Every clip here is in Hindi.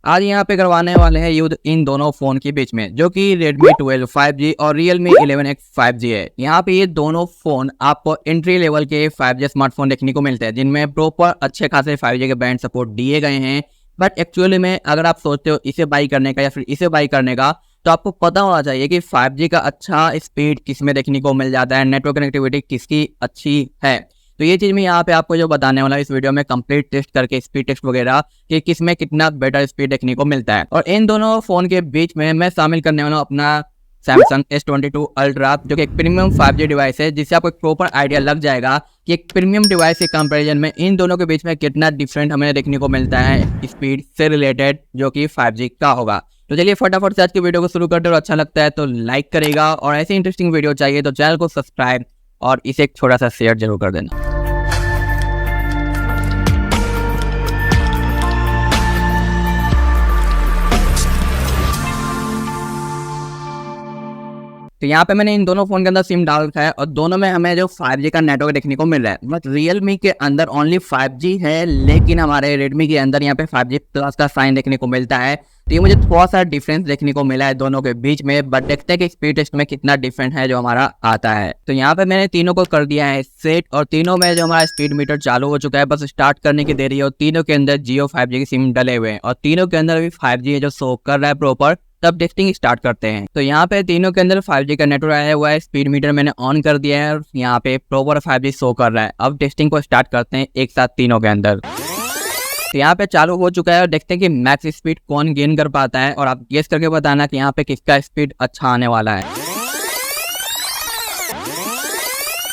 आज यहाँ पे करवाने वाले हैं युद्ध इन दोनों फोन के बीच में, जो कि Redmi 12 5G और Realme 11X 5G है। यहाँ पे ये दोनों फोन आपको एंट्री लेवल के 5G स्मार्टफोन देखने को मिलते हैं, जिनमें प्रॉपर अच्छे खासे 5G के बैंड सपोर्ट दिए गए हैं। बट एक्चुअली में अगर आप सोचते हो इसे बाई करने का या फिर इसे बाई करने का, तो आपको पता होना चाहिए कि 5G का अच्छा स्पीड किस में देखने को मिल जाता है, नेटवर्क कनेक्टिविटी किसकी अच्छी है। तो ये चीज़ मैं यहाँ पे आपको जो बताने वाला इस वीडियो में कंप्लीट टेस्ट करके स्पीड टेस्ट वगैरह कि किस में कितना बेटर स्पीड देखने को मिलता है। और इन दोनों फोन के बीच में मैं शामिल करने वाला हूँ अपना Samsung S22 Ultra, जो कि एक प्रीमियम 5G डिवाइस है, जिससे आपको एक प्रॉपर आइडिया लग जाएगा कि एक प्रीमियम डिवाइस के कंपैरिजन में इन दोनों के बीच में कितना डिफरेंट हमें देखने को मिलता है स्पीड से रिलेटेड, जो कि 5G का होगा। तो चलिए फटाफट से आज की वीडियो को शुरू करते हैं, और अच्छा लगता है तो लाइक करेगा, और ऐसी इंटरेस्टिंग वीडियो चाहिए तो चैनल को सब्सक्राइब और इसे एक छोटा सा शेयर जरूर कर देना। तो यहाँ पे मैंने इन दोनों फोन के अंदर सिम डाल रखा है, और दोनों में हमें जो 5G का नेटवर्क देखने को मिल रहा है। बट Realme के अंदर ओनली 5G है, लेकिन हमारे Redmi के अंदर यहाँ पे 5G प्लस का साइन देखने को मिलता है। तो ये मुझे थोड़ा सा डिफरेंस देखने को मिला है दोनों के बीच में। बट देखते हैं कि स्पीड टेस्ट में कितना डिफरेंट है जो हमारा आता है। तो यहाँ पे मैंने तीनों को कर दिया है सेट, और तीनों में जो हमारा स्पीड मीटर चालू हो चुका है, बस स्टार्ट करने की देरी है। और तीनों के अंदर Jio 5G की सिम डले हुए हैं, और तीनों के अंदर भी 5G है जो शो कर रहा है प्रॉपर। तब टेस्टिंग स्टार्ट करते हैं। तो यहाँ पे तीनों के अंदर 5G का नेटवर्क आया हुआ है, स्पीड मीटर मैंने ऑन कर दिया है, और यहाँ पे प्रॉपर 5G शो कर रहा है। अब टेस्टिंग को स्टार्ट करते हैं एक साथ तीनों के अंदर। तो यहाँ पे चालू हो चुका है, और देखते हैं कि मैक्स स्पीड कौन गेन कर पाता है, और आप गेस करके बताना कि यहाँ पे किसका स्पीड अच्छा आने वाला है।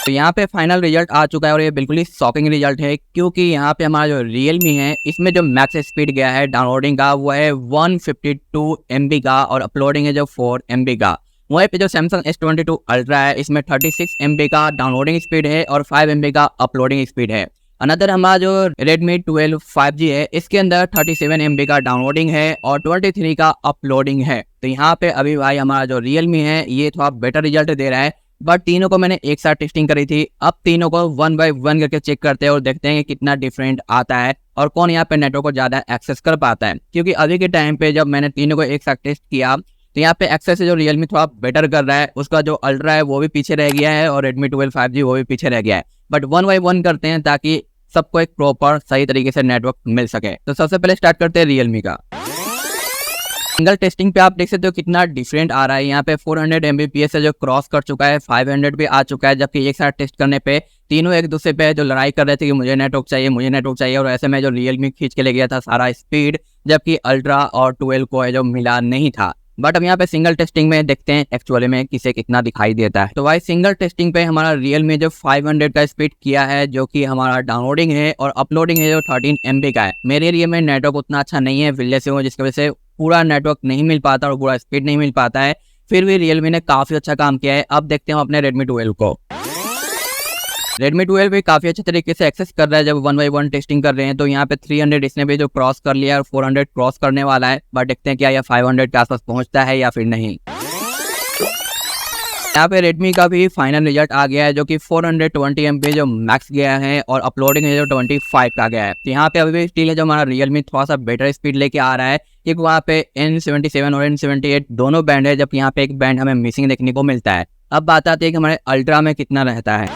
तो यहाँ पे फाइनल रिजल्ट आ चुका है, और ये बिल्कुल ही शॉकिंग रिजल्ट है, क्योंकि यहाँ पे हमारा जो Realme है, इसमें जो मैक्स स्पीड गया है डाउनलोडिंग का वो है 152 MB का, और अपलोडिंग है जो 4 MB का। वहीं पे जो Samsung S22 Ultra है, इसमें 36 MB का डाउनलोडिंग स्पीड है और 5 MB का अपलोडिंग स्पीड है। अनदर हमारा जो Redmi 12 5G है, इसके अंदर 37 MB का डाउनलोडिंग है और 23 का अपलोडिंग है। तो यहाँ पे अभी भाई हमारा जो Realme है ये थोड़ा बेटर रिजल्ट दे रहा है। बट तीनों को मैंने एक साथ टेस्टिंग करी थी। अब तीनों को 1 बाय 1 करके चेक करते हैं, और देखते हैं कि कितना डिफरेंट आता है और कौन यहाँ पे नेटवर्क को ज्यादा एक्सेस कर पाता है। क्योंकि अभी के टाइम पे जब मैंने तीनों को एक साथ टेस्ट किया, तो यहाँ पे एक्सेस से जो Realme थोड़ा बेटर कर रहा है, उसका जो अल्ट्रा है वो भी पीछे रह गया है, और Redmi 12 5G वो भी पीछे रह गया है। बट 1 बाय 1 करते हैं ताकि सबको एक प्रॉपर सही तरीके से नेटवर्क मिल सके। तो सबसे पहले स्टार्ट करते हैं Realme का। सिंगल टेस्टिंग पे आप देख सकते हो कितना डिफरेंट आ रहा है। यहाँ पे 400 Mbps से जो क्रॉस कर चुका है, 500 भी आ चुका है। जबकि एक साथ टेस्ट करने पे तीनों एक दूसरे पे जो लड़ाई कर रहे थे कि मुझे नेटवर्क चाहिए, मुझे नेटवर्क चाहिए, और ऐसे में जो Realme खींच के ले गया था सारा स्पीड, जबकि अल्ट्रा और 12 को है जो मिला नहीं था। बट अब यहाँ पे सिंगल टेस्टिंग में देखते हैं एक्चुअली में किसे कितना दिखाई देता है। तो भाई सिंगल टेस्टिंग पे हमारा Realme जो 500 का स्पीड किया है, जो कि हमारा डाउनलोडिंग है, और अपलोडिंग है जो 13 MB का है। मेरे एरिया में नेटवर्क उतना अच्छा नहीं है, विलेज से हूँ, जिसकी वजह से पूरा नेटवर्क नहीं मिल पाता और पूरा स्पीड नहीं मिल पाता है। फिर भी Realme ने काफी अच्छा काम किया है। अब देखते हैं अपने Redmi 12 को। Redmi 12 भी काफी अच्छे तरीके से एक्सेस कर रहा है जब 1 बाय 1 टेस्टिंग कर रहे हैं। तो यहाँ पे 300 इसने भी जो क्रॉस कर लिया है, और 400 क्रॉस करने वाला है। बट देखते हैं क्या यह 500 के आसपास पहुंचता है या फिर नहीं। यहाँ पे Redmi का भी फाइनल रिजल्ट आ गया है, जो कि 420 MB जो मैक्स गया है, और अपलोडिंग है जो 25 का गया है। तो यहाँ पे अभी भी स्टिल है जो हमारा Realme थोड़ा सा बेटर स्पीड लेके आ रहा है, क्योंकि वहाँ पे N77 और N78 दोनों बैंड है, जबकि यहाँ पे एक बैंड हमें मिसिंग देखने को मिलता है। अब बात आती है कि हमारे अल्ट्रा में कितना रहता है।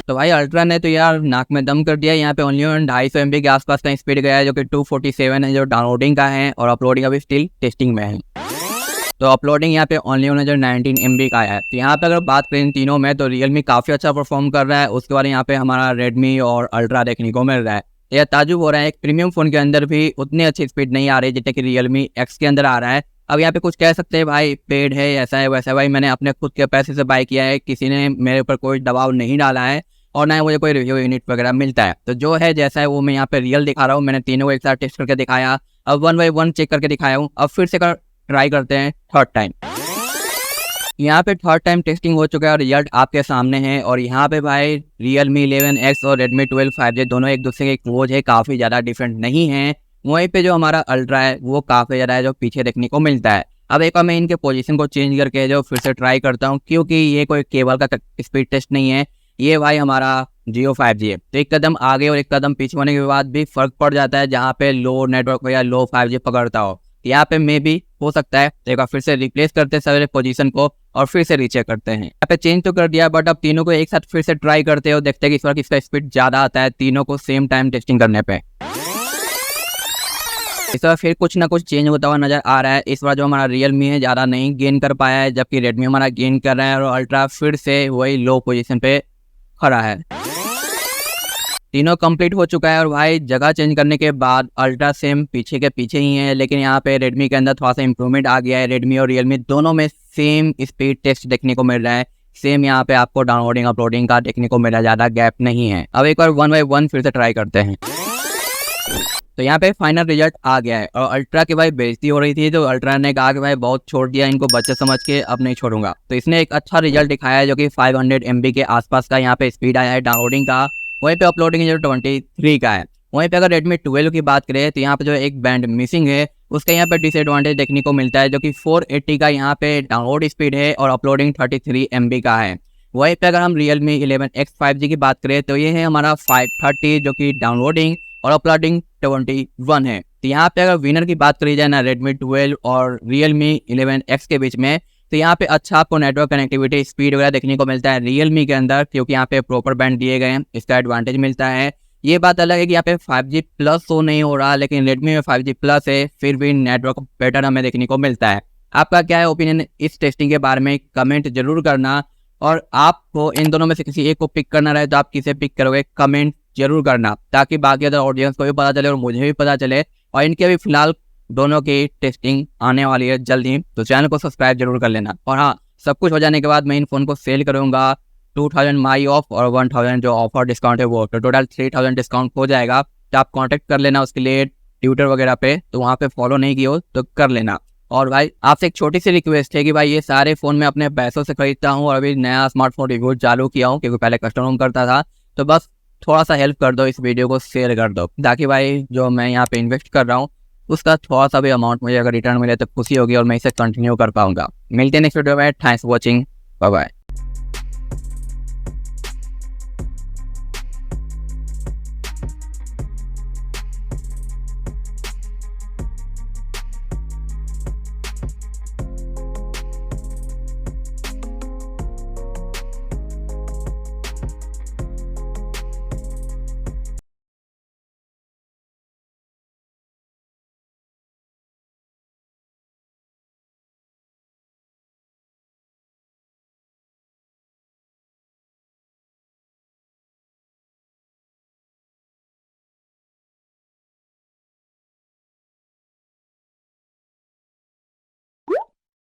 तो भाई अल्ट्रा ने तो यार नाक में दम कर दिया। यहाँ पे ओनली 250 MB के आसपास का स्पीड गया है, जो कि 247 है जो डाउनलोडिंग का है, और अपलोडिंग अभी स्टिल टेस्टिंग में है। तो अपलोडिंग यहाँ पे ओनली 19 MB का है। तो यहाँ पे अगर बात करें तीनों में, तो Realme काफी अच्छा परफॉर्म कर रहा है। उसके बाद यहाँ पे हमारा Redmi और अल्ट्रा देखने को मिल रहा है। यह ताजुब हो रहा है, एक प्रीमियम फोन के अंदर भी उतनी अच्छी स्पीड नहीं आ रही जितने कि Realme X के अंदर आ रहा है। अब यहाँ पे कुछ कह सकते हैं भाई पेड है, ऐसा है वैसा है। भाई मैंने अपने खुद के पैसे से बाय किया है, किसी ने मेरे ऊपर कोई दबाव नहीं डाला है, और ना ही मुझे कोई रिव्यू यूनिट वगैरह मिलता है। तो जो है जैसा है वो मैं यहाँ पे रियल दिखा रहा हूँ। मैंने तीनों को एक साथ टेस्ट करके दिखाया, अब 1 बाय 1 चेक करके दिखाया हूँ। अब फिर से ट्राई करते हैं थर्ड टाइम। यहाँ पे थर्ड टाइम टेस्टिंग हो चुका है, और रिजल्ट आपके सामने है। और यहाँ पे भाई Realme 11X और Redmi 12 5G दोनों एक दूसरे के क्लोज है, काफ़ी ज़्यादा डिफरेंट नहीं है। वहीं पे जो हमारा अल्ट्रा है वो काफ़ी ज़्यादा है जो पीछे देखने को मिलता है। अब एक बार मैं इनके पोजीशन को चेंज करके जो फिर से ट्राई करता हूँ, क्योंकि ये कोई केबल का स्पीड टेस्ट नहीं है, ये भाई हमारा जियो 5G है। तो एक कदम आगे और एक कदम पीछे होने के बाद भी फर्क पड़ जाता है, जहाँ पे लो नेटवर्क हो या लो 5G पकड़ता हो। यहाँ पे मे भी हो सकता है तो एक बार फिर से रिप्लेस करते हैं सारे पोजीशन को और फिर से रीचेक करते हैं। यहाँ पे चेंज तो कर दिया, बट अब तीनों को एक साथ फिर से ट्राई करते हो, देखते हैं कि इस बार किसका स्पीड ज़्यादा आता है तीनों को सेम टाइम टेस्टिंग करने पे। इस बार फिर कुछ ना कुछ चेंज होता हुआ नजर आ रहा है। इस बार जो हमारा रियलमी है ज़्यादा नहीं गेन कर पाया है, जबकि रेडमी हमारा गेन कर रहा है और अल्ट्रा फिर से वही लो पोजीशन पे खड़ा है। तीनों कंप्लीट हो चुका है और भाई जगह चेंज करने के बाद अल्ट्रा सेम पीछे के पीछे ही है, लेकिन यहाँ पे रेडमी के अंदर थोड़ा सा इंप्रूवमेंट आ गया है। रेडमी और रियलमी दोनों में सेम स्पीड टेस्ट देखने को मिल रहा है, सेम यहाँ पे आपको डाउनलोडिंग अपलोडिंग का देखने को मिल रहा है, ज़्यादा गैप नहीं है। अब एक बार 1 बाय 1 फिर से ट्राई करते हैं। तो यहाँ पे फाइनल रिजल्ट आ गया है और अल्ट्रा की भाई बेइज्जती हो रही थी, तो अल्ट्रा ने कहा कि भाई बहुत छोड़ दिया इनको बच्चे समझ के, अब नहीं छोड़ूंगा। तो इसने एक अच्छा रिजल्ट दिखाया है जो कि 500 MB के आसपास का यहाँ पे स्पीड आया है डाउनलोडिंग का। वहीं पे अपलोडिंग जो 23 का है। वहीं पे अगर Redmi 12 की बात करें तो यहाँ पे जो एक बैंड मिसिंग है उसका यहाँ पे डिसएडवांटेज देखने को मिलता है, जो कि 480 का यहाँ पे डाउनलोड स्पीड है और अपलोडिंग 33 MB का है। वहीं पे अगर हम Realme 11X 5G की बात करें तो ये है हमारा 530 जो कि डाउनलोडिंग और अपलोडिंग 21 है। तो यहाँ पे अगर विनर की बात करी जाए ना Redmi 12 और Realme 11X के बीच में, तो यहाँ पे अच्छा आपको नेटवर्क कनेक्टिविटी स्पीड वगैरह देखने को मिलता है Realme के अंदर, क्योंकि यहाँ पे प्रॉपर बैंड दिए गए हैं, इसका एडवांटेज मिलता है। ये बात अलग है कि यहाँ पे 5G प्लस तो नहीं हो रहा, लेकिन Redmi में 5G प्लस है, फिर भी नेटवर्क बेटर हमें देखने को मिलता है। आपका क्या है ओपिनियन इस टेस्टिंग के बारे में, कमेंट जरूर करना। और आपको इन दोनों में से किसी एक को पिक करना रहे तो आप किसे पिक करोगे कमेंट जरूर करना, ताकि बाकी अदर ऑडियंस को भी पता चले और मुझे भी पता चले। और इनके भी फिलहाल दोनों की टेस्टिंग आने वाली है जल्द ही, तो चैनल को सब्सक्राइब जरूर कर लेना। और हाँ, सब कुछ हो जाने के बाद मैं इन फ़ोन को सेल करूँगा 2000 माई ऑफ और 1000 जो ऑफर डिस्काउंट है वो, तो टोटल 3000 डिस्काउंट हो जाएगा। तो आप कांटेक्ट कर लेना उसके लिए ट्विटर वगैरह पे, तो वहाँ पे फॉलो नहीं किया हो तो कर लेना। और भाई आपसे एक छोटी सी रिक्वेस्ट है कि भाई ये सारे फ़ोन मैं अपने पैसों से खरीदता हूँ और अभी नया स्मार्टफोन रिव्यू चालू किया हूँ, क्योंकि पहले कस्टमर करता था। तो बस थोड़ा सा हेल्प कर दो, इस वीडियो को शेयर कर दो, ताकि भाई जो मैं यहाँ पे इन्वेस्ट कर रहा हूँ उसका थोड़ा सा भी अमाउंट मुझे अगर रिटर्न मिले तो खुशी होगी और मैं इसे कंटिन्यू कर पाऊंगा। मिलते हैं नेक्स्ट वीडियो में। Thanks for watching, bye bye.